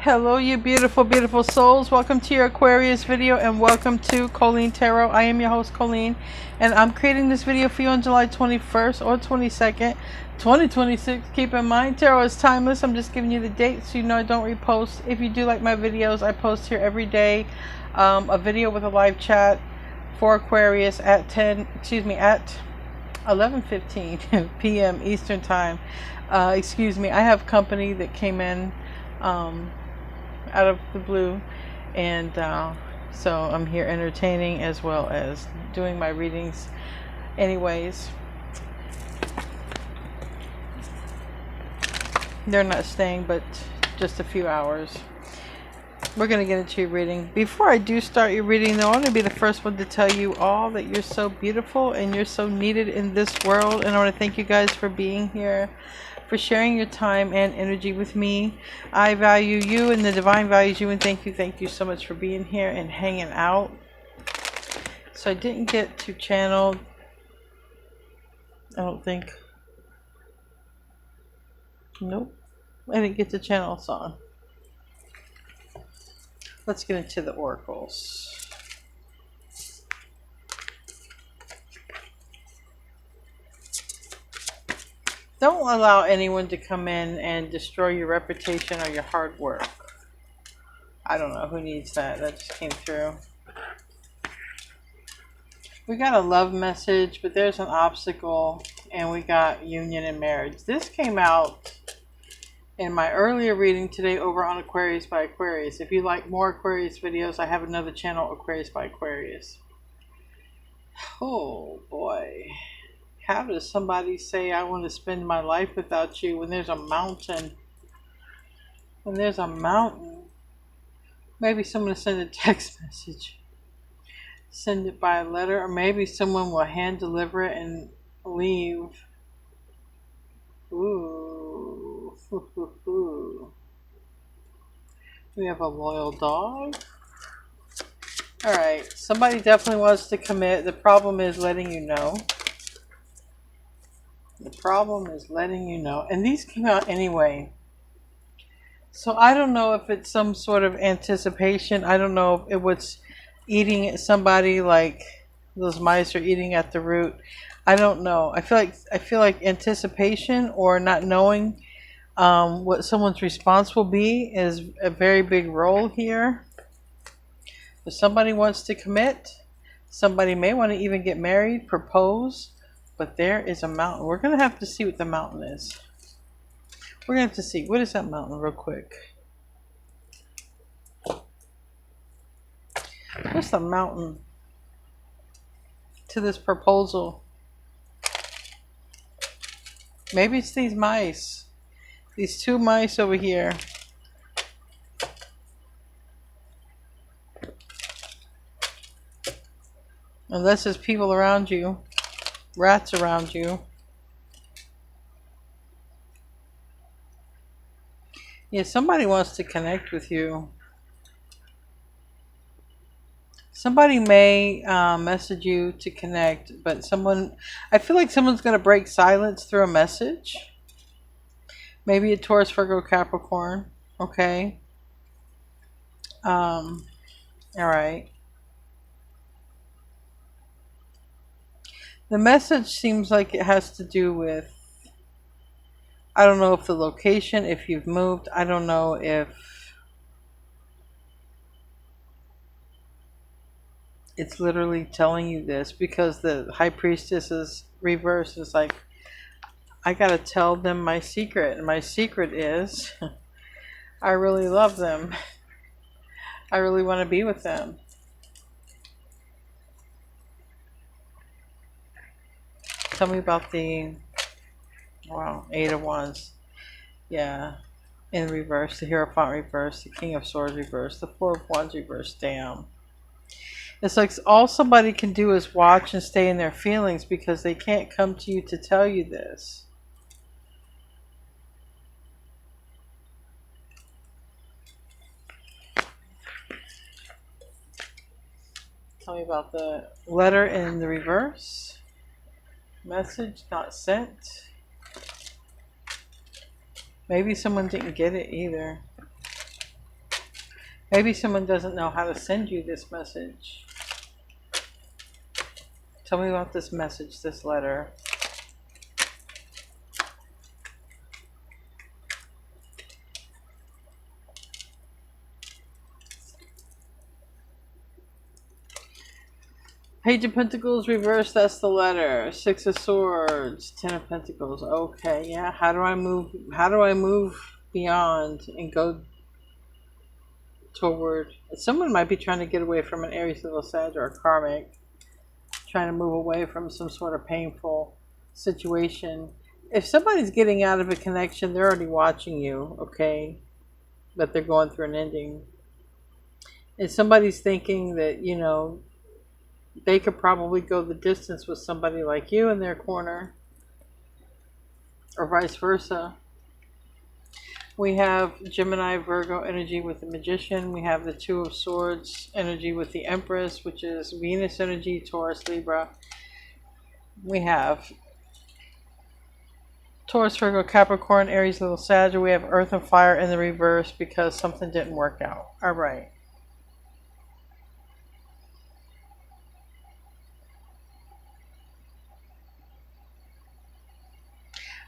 Hello, you beautiful, beautiful souls. Welcome to your Aquarius video and welcome to Colleen Tarot. I am your host, Colleen, and I'm creating this video for you on July 21st or 22nd, 2026. Keep in mind, tarot is timeless. I'm just giving you the date so you know I don't repost. If you do like my videos, I post here every day a video with a live chat for Aquarius at 11:15 p.m. Eastern Time. I have company that came in out of the blue, and so I'm here entertaining as well as doing my readings. Anyways, they're not staying but just a few hours. We're going to get into your reading. Before I do start your reading though, I want to be the first one to tell you all that you're so beautiful and you're so needed in this world, and I want to thank you guys for being here, for sharing your time and energy with me. I value you and the divine values you, and thank you so much for being here and hanging out. So I didn't get to channel, I don't think. Nope, I didn't get to channel a song. Let's get into the oracles. Don't allow anyone to come in and destroy your reputation or your hard work. I don't know who needs that. That just came through. We got a love message, but there's an obstacle, and we got union and marriage. This came out in my earlier reading today over on Aquarius by Aquarius. If you like more Aquarius videos, I have another channel, Aquarius by Aquarius. Oh boy. How does somebody say, I want to spend my life without you, when there's a mountain? When there's a mountain. Maybe someone will send a text message. Send it by a letter, or maybe someone will hand deliver it and leave. Ooh. We have a loyal dog. Alright, somebody definitely wants to commit. The problem is letting you know. The problem is letting you know. And these came out anyway. So I don't know if it's some sort of anticipation. I don't know if it was eating at somebody, like those mice are eating at the root. I don't know. I feel like anticipation or not knowing what someone's response will be is a very big role here. If somebody wants to commit, somebody may want to even get married, propose. But there is a mountain. We're going to have to see what the mountain is. We're going to have to see. What is that mountain real quick? What's the mountain to this proposal? Maybe it's these mice. These two mice over here. Unless there's people around you. Rats around you. Yeah, somebody wants to connect with you. Somebody may message you to connect, but I feel like someone's going to break silence through a message. Maybe a Taurus, Virgo, Capricorn. Okay. All right. The message seems like it has to do with, I don't know if the location, if you've moved, I don't know if it's literally telling you this, because the High Priestess is reversed. It's like, I gotta tell them my secret, and my secret is I really love them. I really want to be with them. Tell me about the, wow, 8 of Wands. Yeah. In reverse. The Hierophant reverse. The King of Swords reverse. The 4 of Wands reverse. Damn. It's like all somebody can do is watch and stay in their feelings, because they can't come to you to tell you this. Tell me about the letter in the reverse. Message not sent. Maybe someone didn't get it either. Maybe someone doesn't know how to send you this message. Tell me about this message, this letter. Page of Pentacles reversed, that's the letter. Six of Swords, Ten of Pentacles. Okay, yeah. How do I move beyond and go toward? Someone might be trying to get away from an Aries, Little Sag, or a karmic. Trying to move away from some sort of painful situation. If somebody's getting out of a connection, they're already watching you, okay? But they're going through an ending. And somebody's thinking that, you know, they could probably go the distance with somebody like you in their corner, or vice versa. We have Gemini, Virgo energy with the Magician. We have the Two of Swords energy with the Empress, which is Venus energy, Taurus, Libra. We have Taurus, Virgo, Capricorn, Aries, Little Sag. We have Earth and Fire in the reverse because something didn't work out. All right.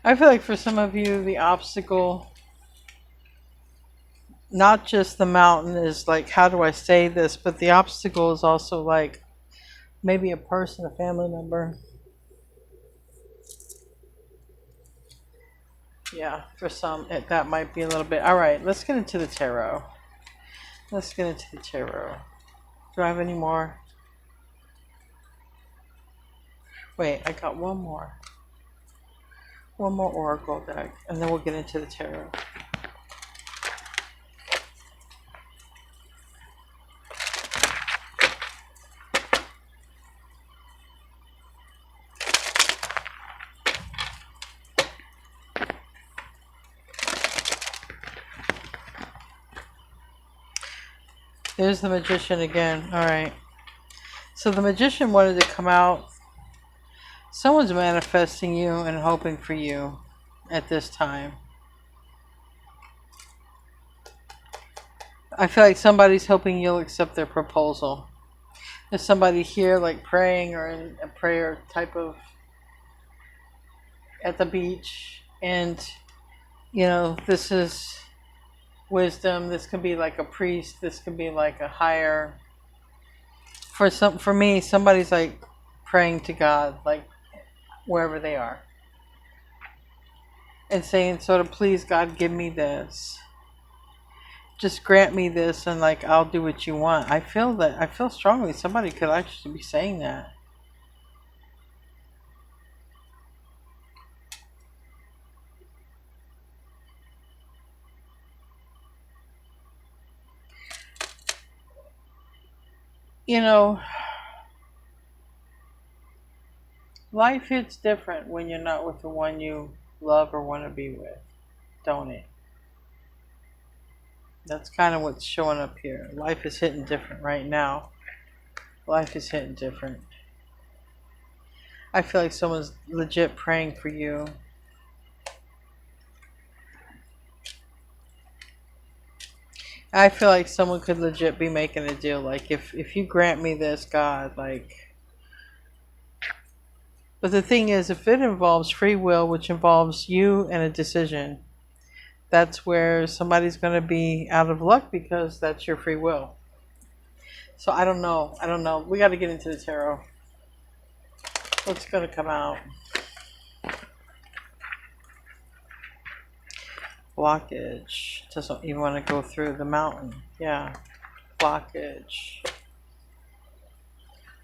I feel like for some of you, the obstacle, not just the mountain, is like, how do I say this? But the obstacle is also like maybe a person, a family member. Yeah, for some, that might be a little bit. All right, let's get into the tarot. Let's get into the tarot. Do I have any more? Wait, I got one more. One more oracle deck, and then we'll get into the tarot. There's the Magician again. All right. So the Magician wanted to come out. Someone's manifesting you and hoping for you at this time. I feel like somebody's hoping you'll accept their proposal. There's somebody here like praying or in a prayer type of at the beach, and you know, this is wisdom. This can be like a priest. This can be like a higher. For me, somebody's like praying to God, like wherever they are, and saying, sort of, please God, give me this. Just grant me this, and like I'll do what you want. I feel strongly somebody could actually be saying that. You know, life hits different when you're not with the one you love or want to be with, don't it? That's kind of what's showing up here. Life is hitting different right now. Life is hitting different. I feel like someone's legit praying for you. I feel like someone could legit be making a deal. Like, if you grant me this, God, like... But the thing is, if it involves free will, which involves you and a decision, that's where somebody's going to be out of luck because that's your free will. So I don't know. I don't know. We got to get into the tarot. What's going to come out? Blockage. Doesn't even want to go through the mountain. Yeah. Blockage.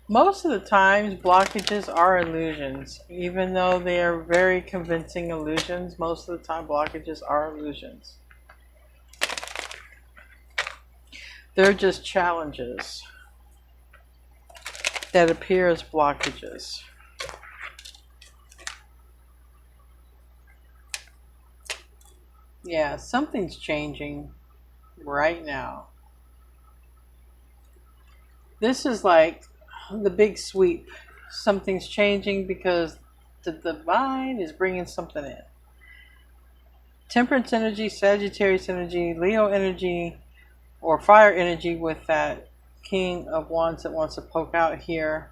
Most of the times, blockages are illusions. Even though they are very convincing illusions, most of the time blockages are illusions. They're just challenges that appear as blockages. Yeah, something's changing right now. This is like the big sweep. Something's changing because the divine is bringing something in. Temperance energy, Sagittarius energy, Leo energy, or fire energy with that King of Wands that wants to poke out here.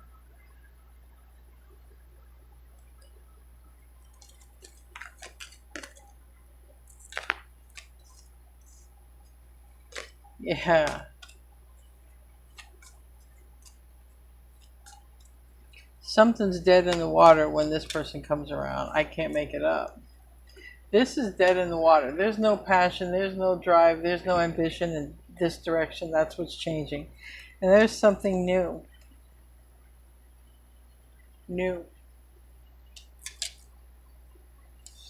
Yeah. Something's dead in the water when this person comes around. I can't make it up. This is dead in the water. There's no passion, there's no drive, there's no ambition in this direction. That's what's changing. And there's something new. New.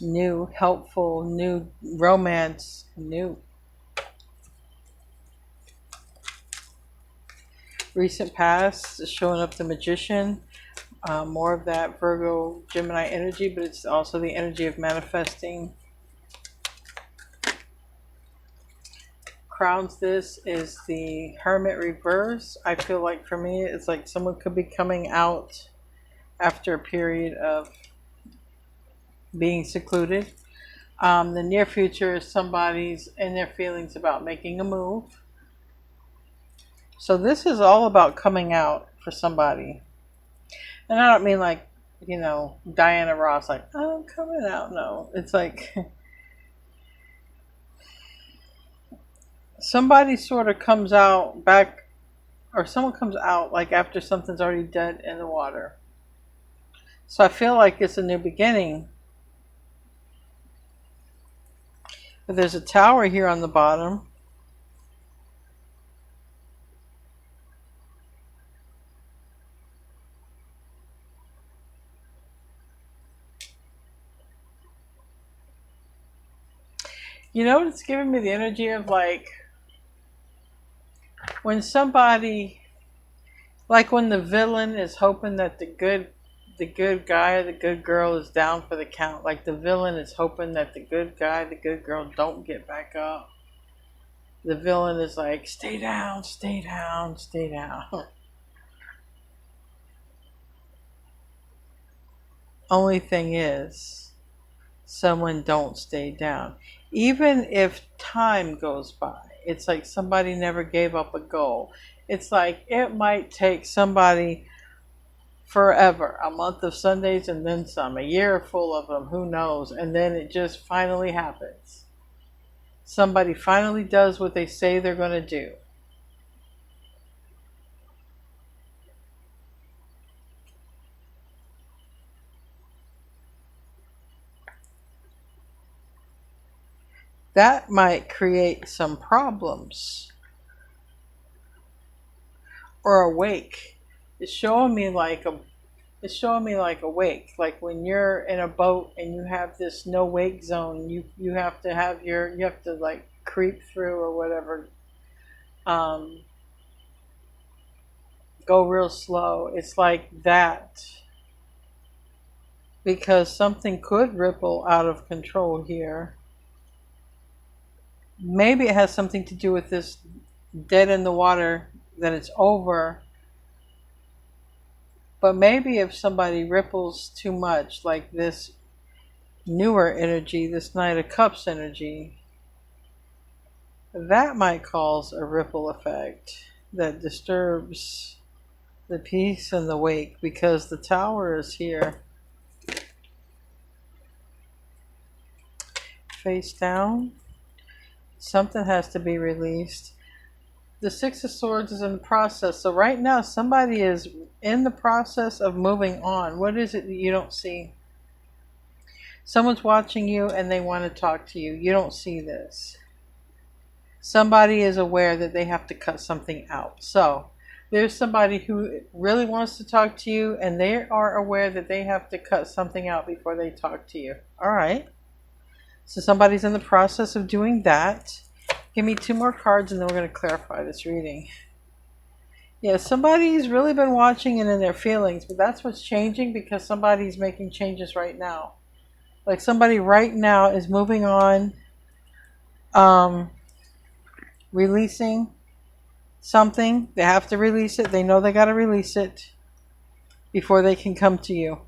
New, helpful, new romance, new. Recent past is showing up the Magician. More of that Virgo, Gemini energy, but it's also the energy of manifesting. Crowns this is the Hermit reverse. I feel like for me, it's like someone could be coming out after a period of being secluded. The near future is somebody's in their feelings about making a move. So this is all about coming out for somebody. And I don't mean like, you know, Diana Ross, like, oh, I'm coming out. No, it's like somebody sort of comes out back, or someone comes out like after something's already dead in the water. So I feel like it's a new beginning. But there's a tower here on the bottom. You know what it's giving me the energy of, like when somebody, like when the villain is hoping that the good guy or the good girl is down for the count. Like the villain is hoping that the good guy, the good girl don't get back up. The villain is like, stay down, stay down, stay down. Only thing is, someone don't stay down. Even if time goes by, it's like somebody never gave up a goal. It's like it might take somebody forever, a month of Sundays and then some, a year full of them, who knows, and then it just finally happens. Somebody finally does what they say they're going to do. That might create some problems. Or a wake. It's showing me like a wake. Like when you're in a boat and you have this no wake zone, you have to like creep through or whatever. Go real slow. It's like that. Because something could ripple out of control here. Maybe it has something to do with this dead in the water, that it's over. But maybe if somebody ripples too much, like this newer energy, this Knight of Cups energy, that might cause a ripple effect that disturbs the peace and the wake, because the Tower is here. Face down. Something has to be released. The Six of Swords is in the process. So right now, somebody is in the process of moving on. What is it that you don't see? Someone's watching you and they want to talk to you. You don't see this. Somebody is aware that they have to cut something out. So there's somebody who really wants to talk to you and they are aware that they have to cut something out before they talk to you. All right. So somebody's in the process of doing that. Give me 2 more cards and then we're going to clarify this reading. Yeah, somebody's really been watching and in their feelings, but that's what's changing, because somebody's making changes right now. Like somebody right now is moving on, releasing something. They have to release it. They know they got to release it before they can come to you.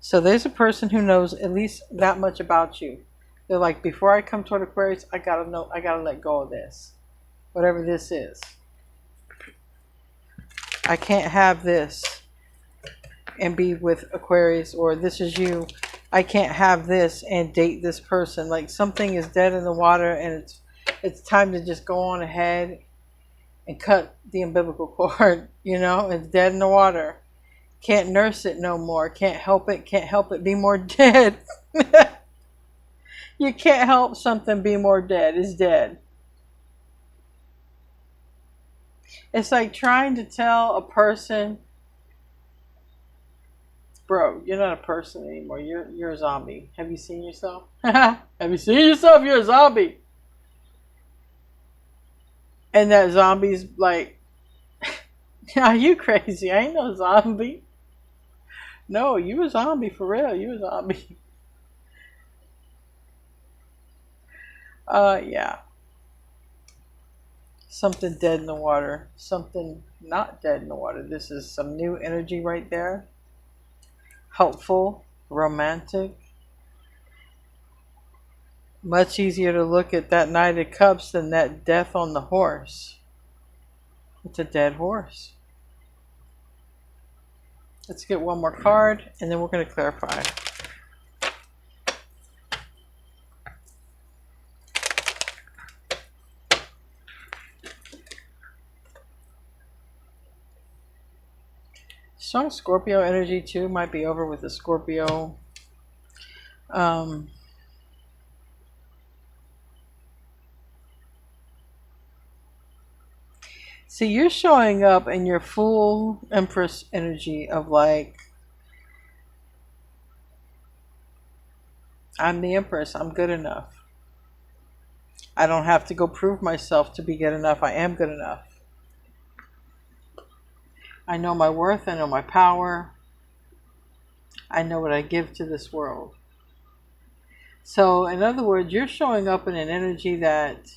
So there's a person who knows at least that much about you. They're like, before I come toward Aquarius, I gotta let go of this. whatever this is. I can't have this and be with Aquarius, or this is you. I can't have this and date this person. Like something is dead in the water, and it's time to just go on ahead and cut the umbilical cord. You know, it's dead in the water. Can't nurse it no more. Can't help it. Can't help it be more dead. You can't help something be more dead. It's dead. It's like trying to tell a person, bro, you're not a person anymore. You're a zombie. Have you seen yourself? Have you seen yourself? You're a zombie. And that zombie's like, are you crazy? I ain't no zombie. No, you a zombie for real. You a zombie. Yeah. Something dead in the water. Something not dead in the water. This is some new energy right there. Helpful, romantic. Much easier to look at that Knight of Cups than that death on the horse. It's a dead horse. Let's get one more card, and then we're going to clarify. Strong Scorpio energy too. Might be over with the Scorpio. See, you're showing up in your full Empress energy of like, I'm the Empress. I'm good enough. I don't have to go prove myself to be good enough. I am good enough. I know my worth. I know my power. I know what I give to this world. So, in other words, you're showing up in an energy that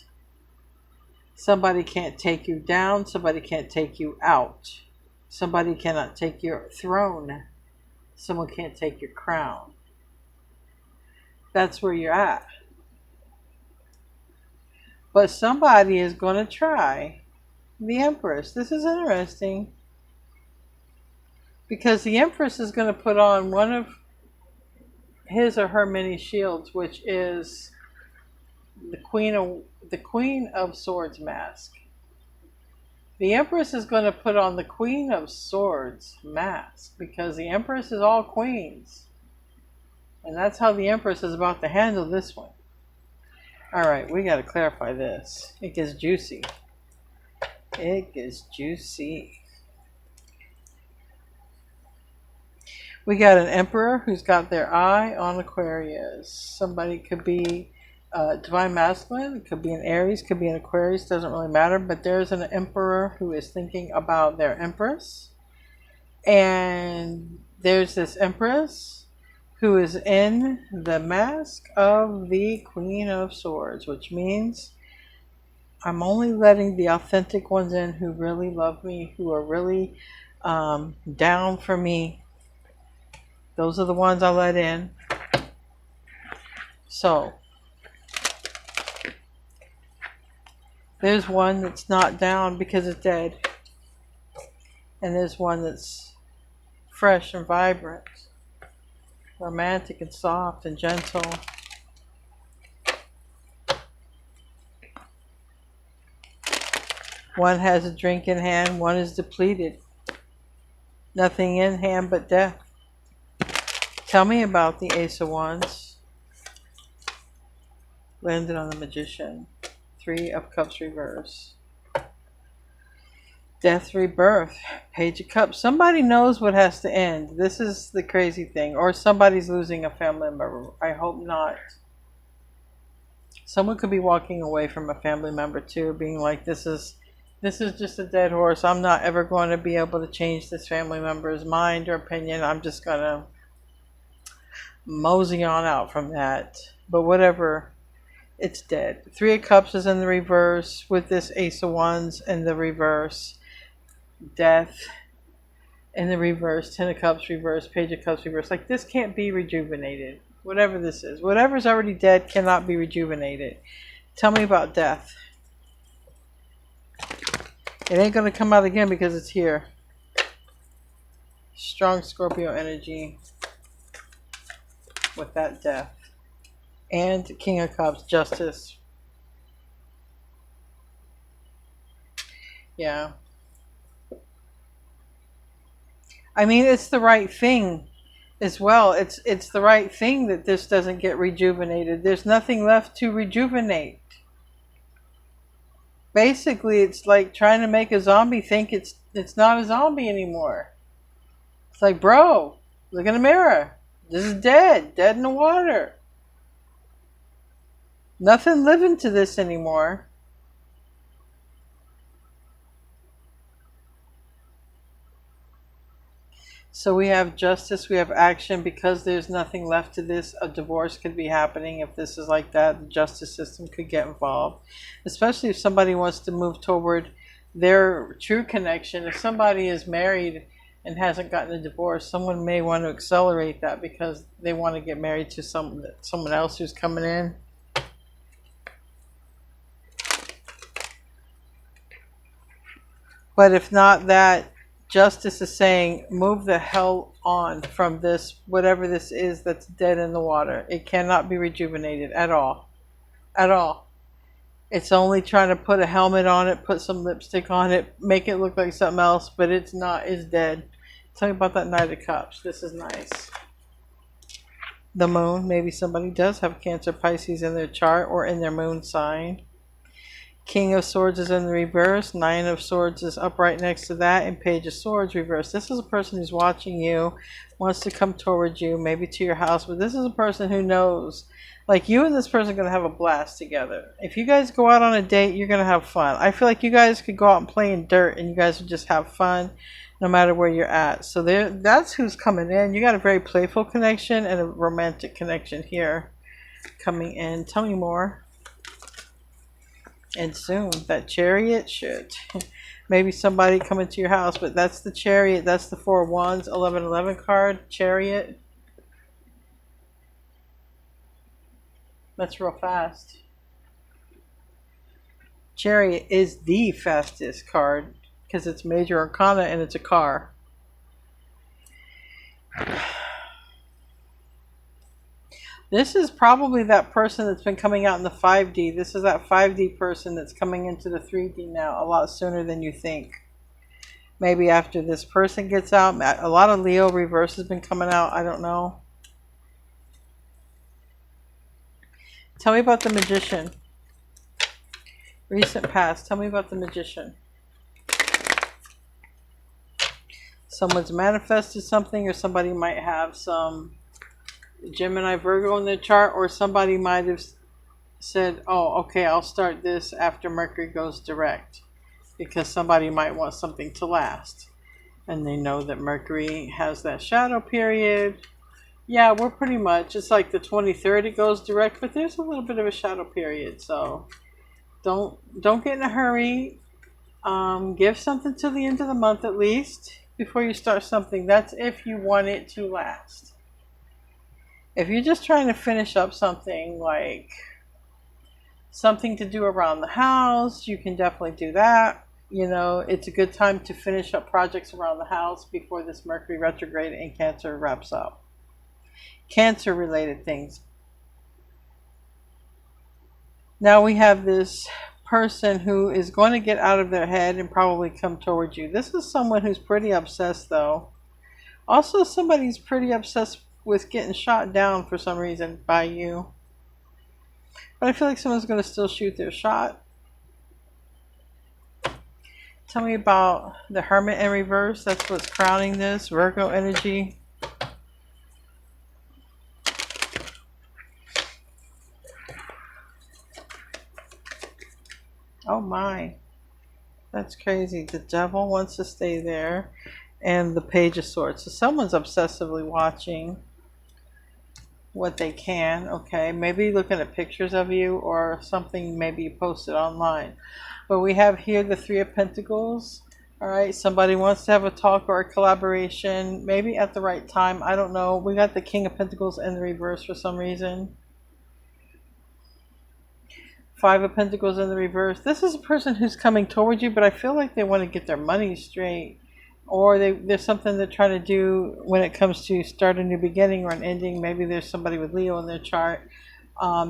somebody can't take you down. Somebody can't take you out. Somebody cannot take your throne. Someone can't take your crown. That's where you're at. But somebody is going to try the Empress. This is interesting. Because the Empress is going to put on one of his or her many shields, which is the Queen of Swords mask. The Empress is going to put on the Queen of Swords mask because the Empress is all queens. And that's how the Empress is about to handle this one. Alright, we got to clarify this. It gets juicy. It gets juicy. We got an Emperor who's got their eye on Aquarius. Somebody could be Divine Masculine, it could be an Aries, could be an Aquarius, doesn't really matter. But there's an Emperor who is thinking about their Empress. And there's this Empress who is in the mask of the Queen of Swords, which means I'm only letting the authentic ones in who really love me, who are really down for me. Those are the ones I let in. So, there's one that's not down because it's dead. And there's one that's fresh and vibrant, romantic and soft and gentle. One has a drink in hand, one is depleted. Nothing in hand but death. Tell me about the Ace of Wands. Landed on the Magician. 3 of Cups reverse. Death, rebirth. Page of Cups. Somebody knows what has to end. This is the crazy thing. Or somebody's losing a family member. I hope not. Someone could be walking away from a family member too, being like, this is just a dead horse. I'm not ever going to be able to change this family member's mind or opinion. I'm just going to mosey on out from that. But whatever, it's dead. 3 of Cups is in the reverse with this Ace of Wands in the reverse. Death in the reverse. 10 of Cups reverse. Page of Cups reverse. Like, this can't be rejuvenated. Whatever this is. Whatever's already dead cannot be rejuvenated. Tell me about death. It ain't going to come out again because it's here. Strong Scorpio energy with that death. And King of Cups, justice. Yeah. I mean, it's the right thing as well. It's the right thing that this doesn't get rejuvenated. There's nothing left to rejuvenate. Basically, it's like trying to make a zombie think it's not a zombie anymore. It's like, bro, look in the mirror. This is dead in the water. Nothing living to this anymore. So we have justice, we have action. Because there's nothing left to this, a divorce could be happening. If this is like that, the justice system could get involved. Especially if somebody wants to move toward their true connection. If somebody is married and hasn't gotten a divorce, someone may want to accelerate that because they want to get married to someone else who's coming in. But if not that, justice is saying, move the hell on from this, whatever this is that's dead in the water. It cannot be rejuvenated at all. At all. It's only trying to put a helmet on it, put some lipstick on it, make it look like something else, but it's not, it's dead. Tell me about that Knight of Cups. This is nice. The moon. Maybe somebody does have Cancer, Pisces in their chart or in their moon sign. King of Swords is in the reverse. Nine of Swords is upright next to that. And Page of Swords reverse. This is a person who's watching you, wants to come towards you, maybe to your house. But this is a person who knows, like, you and this person are going to have a blast together. If you guys go out on a date, you're going to have fun. I feel like you guys could go out and play in dirt and you guys would just have fun no matter where you're at. So that's who's coming in. You got a very playful connection and a romantic connection here coming in. Tell me more. And soon, that Chariot should. Maybe somebody coming to your house, but that's the Chariot. That's the Four of Wands, 1111 card, Chariot. That's real fast. Chariot is the fastest card because it's major arcana and it's a car. This is probably that person that's been coming out in the 5D. This is that 5D person that's coming into the 3D now a lot sooner than you think. Maybe after this person gets out. A lot of Leo reverse has been coming out. I don't know. Tell me about the Magician. Recent past. Tell me about the Magician. Someone's manifested something, or somebody might have some Gemini, Virgo in their chart, or somebody might have said, oh, okay, I'll start this after Mercury goes direct, because somebody might want something to last. And they know that Mercury has that shadow period. Yeah, we're pretty much, it's like the 23rd it goes direct, but there's a little bit of a shadow period. So don't get in a hurry. Give something till the end of the month at least before you start something. That's if you want it to last. If you're just trying to finish up something, like something to do around the house, you can definitely do that. You know, it's a good time to finish up projects around the house before this Mercury retrograde in Cancer wraps up. Cancer related things. Now we have this person who is going to get out of their head and probably come towards you. This is someone who's pretty obsessed though. Also somebody who's pretty obsessed with getting shot down for some reason by you. But I feel like someone's going to still shoot their shot. Tell me about the Hermit in reverse. That's what's crowning this. Virgo energy. Oh my. That's crazy. The Devil wants to stay there. And the Page of Swords. So someone's obsessively watching what they can. Okay, maybe looking at pictures of you or something maybe you posted online. But we have here the Three of Pentacles. All right, somebody wants to have a talk or a collaboration, maybe at the right time. I don't know. We got the King of Pentacles in the reverse for some reason. Five of Pentacles in the reverse. This is a person who's coming towards you, but I feel like they want to get their money straight. Or there's something they're trying to do when it comes to start a new beginning or an ending. Maybe there's somebody with Leo in their chart.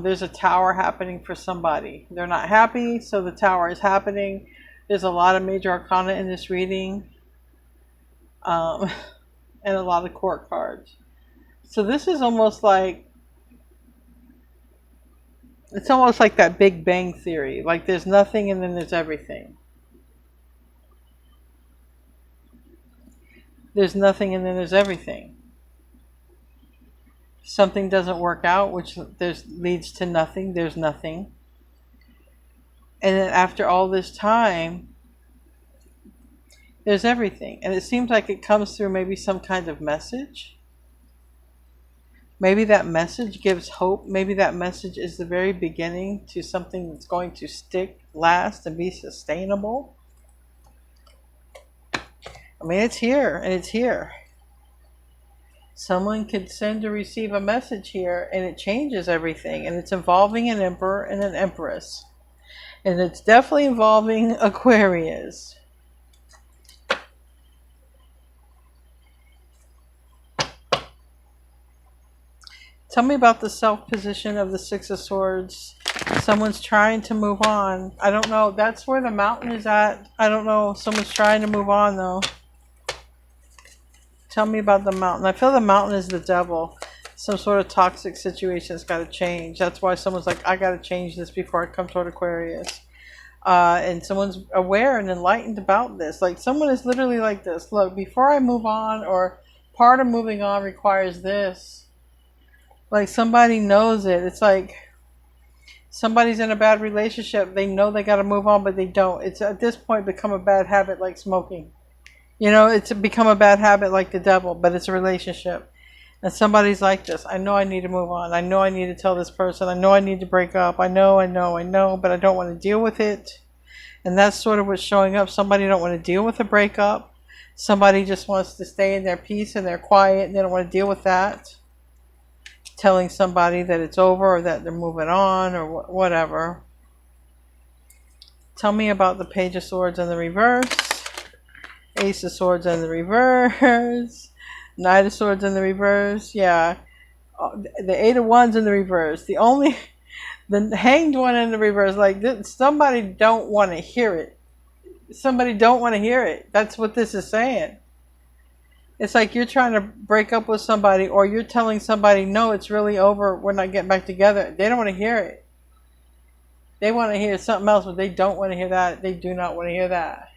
There's a tower happening for somebody. They're not happy, so the tower is happening. There's a lot of major arcana in this reading. And a lot of court cards. So this is almost like, it's almost like that Big Bang Theory. Like there's nothing and then there's everything. There's nothing and then there's everything. Something doesn't work out, which leads to nothing. There's nothing. And then after all this time, there's everything. And it seems like it comes through maybe some kind of message. Maybe that message gives hope. Maybe that message is the very beginning to something that's going to stick, last, and be sustainable. I mean, it's here, and it's here. Someone could send or receive a message here, and it changes everything. And it's involving an Emperor and an Empress. And it's definitely involving Aquarius. Tell me about the self-position of the Six of Swords. Someone's trying to move on. I don't know. That's where the mountain is at. I don't know. Someone's trying to move on, though. Tell me about the mountain. I feel the mountain is the devil. Some sort of toxic situation's got to change. That's why someone's like, I got to change this before I come toward Aquarius. And someone's aware and enlightened about this. Like, someone is literally like this. Look, before I move on, or part of moving on requires this. Like somebody knows it. It's like somebody's in a bad relationship. They know they got to move on, but they don't. It's at this point become a bad habit like smoking. You know, it's become a bad habit like the devil, but it's a relationship. And somebody's like this. I know I need to move on. I know I need to tell this person. I know I need to break up. I know, but I don't want to deal with it. And that's sort of what's showing up. Somebody don't want to deal with a breakup. Somebody just wants to stay in their peace and they're quiet and they don't want to deal with that. Telling somebody that it's over or that they're moving on or whatever. Tell me about the Page of Swords in the reverse. Ace of Swords in the reverse. Knight of Swords in the reverse. Yeah. The Eight of Wands in the reverse. The Hanged One in the reverse. Like, somebody don't want to hear it. Somebody don't want to hear it. That's what this is saying. It's like you're trying to break up with somebody, or you're telling somebody, no, it's really over, we're not getting back together. They don't want to hear it. They want to hear something else, but they don't want to hear that. They do not want to hear that.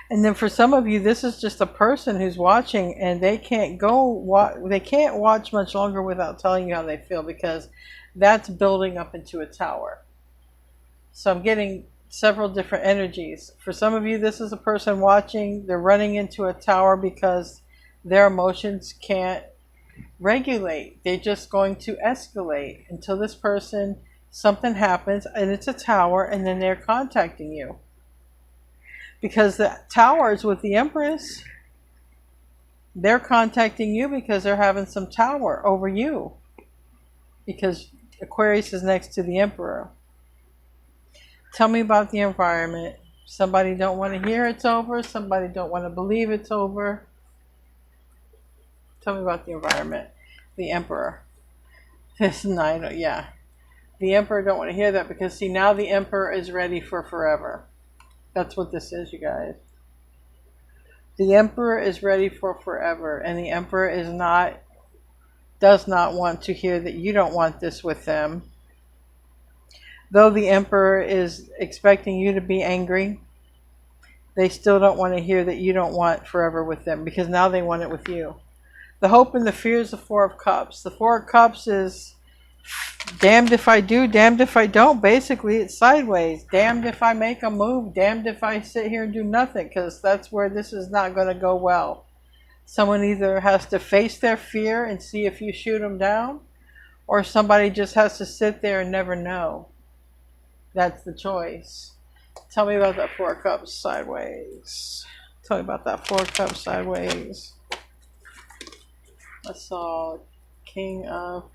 And then for some of you, this is just a person who's watching, and they can't watch much longer without telling you how they feel, because that's building up into a tower. So I'm getting several different energies. For some of you, this is a person watching. They're running into a tower because their emotions can't regulate. They're just going to escalate until this person, something happens, and it's a tower, and then they're contacting you. Because the tower is with the Empress. They're contacting you because they're having some tower over you. Because Aquarius is next to the Emperor. Tell me about the environment. Somebody don't want to hear it's over. Somebody don't want to believe it's over. Tell me about the environment. The Emperor. This night, yeah. The Emperor don't want to hear that because, see, now the Emperor is ready for forever. That's what this is, you guys. The Emperor is ready for forever. And the Emperor does not want to hear that you don't want this with them. Though the Emperor is expecting you to be angry, they still don't want to hear that you don't want forever with them, because now they want it with you. The hope and the fear is the Four of Cups. The Four of Cups is damned if I do, damned if I don't. Basically, it's sideways. Damned if I make a move, damned if I sit here and do nothing, because that's where this is not going to go well. Someone either has to face their fear and see if you shoot them down, or somebody just has to sit there and never know. That's the choice. Tell me about that Four of Cups sideways. Tell me about that Four of Cups sideways. I saw King of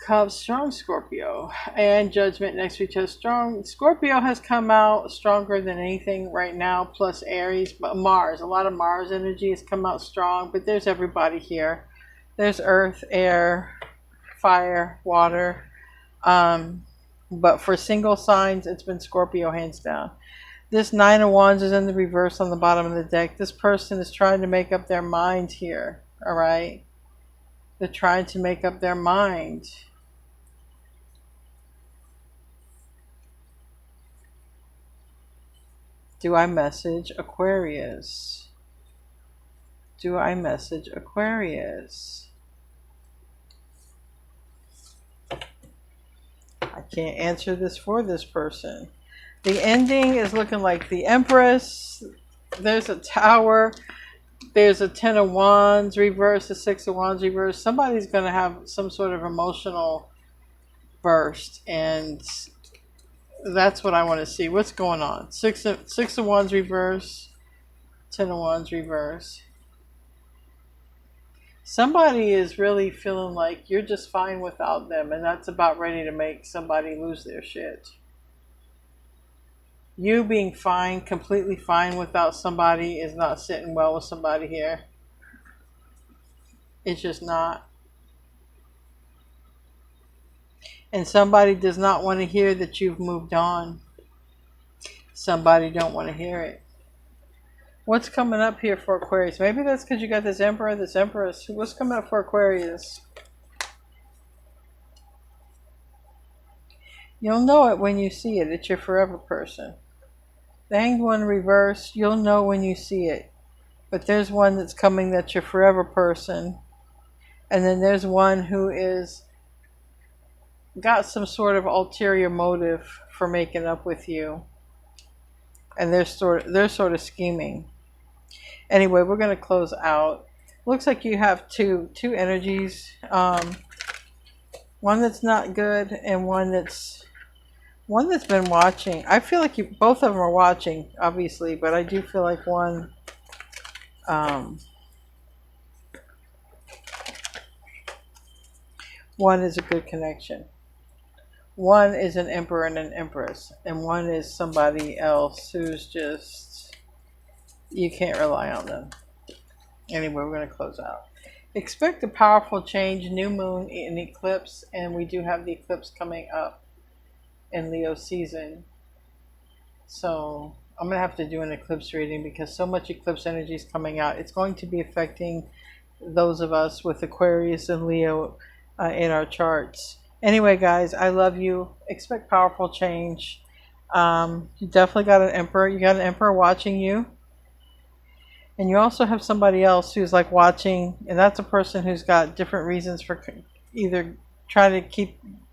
Cups, strong Scorpio, and Judgment next to each other. Strong Scorpio has come out stronger than anything right now, plus Aries, but Mars, a lot of Mars energy has come out strong, but there's everybody here. There's earth, air, fire, water. But for single signs, it's been Scorpio hands down. This Nine of Wands is in the reverse on the bottom of the deck. This person is trying to make up their mind here, all right? They're trying to make up their mind. Do I message Aquarius? Do I message Aquarius? I can't answer this for this person. The ending is looking like the Empress. There's a Tower. There's a Ten of Wands reverse, a Six of Wands reverse. Somebody's going to have some sort of emotional burst, and that's what I want to see. What's going on? Six of Wands reverse, Ten of Wands reverse. Somebody is really feeling like you're just fine without them, and that's about ready to make somebody lose their shit. You being fine, completely fine without somebody is not sitting well with somebody here. It's just not. And somebody does not want to hear that you've moved on. Somebody don't want to hear it. What's coming up here for Aquarius? Maybe that's because you got this Emperor, this Empress. What's coming up for Aquarius? You'll know it when you see it. It's your forever person. The Hanged One reverse, you'll know when you see it. But there's one that's coming that's your forever person. And then there's one who is got some sort of ulterior motive for making up with you. And they're sort of scheming. Anyway, we're going to close out. Looks like you have two energies. One that's not good and one that's been watching. I feel like both of them are watching, obviously, but I do feel like one is a good connection. One is an Emperor and an Empress, and one is somebody else who's just, you can't rely on them. Anyway, we're going to close out. Expect a powerful change, new moon and eclipse, and we do have the eclipse coming up in Leo season. So I'm going to have to do an eclipse reading because so much eclipse energy is coming out. It's going to be affecting those of us with Aquarius and Leo in our charts. Anyway, guys, I love you. Expect powerful change. You definitely got an Emperor. You got an Emperor watching you. And you also have somebody else who's like watching, and that's a person who's got different reasons for either trying to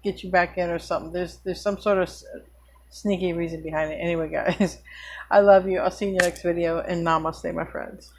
get you back in or something. There's some sort of sneaky reason behind it. Anyway, guys, I love you. I'll see you in the next video, and namaste, my friends.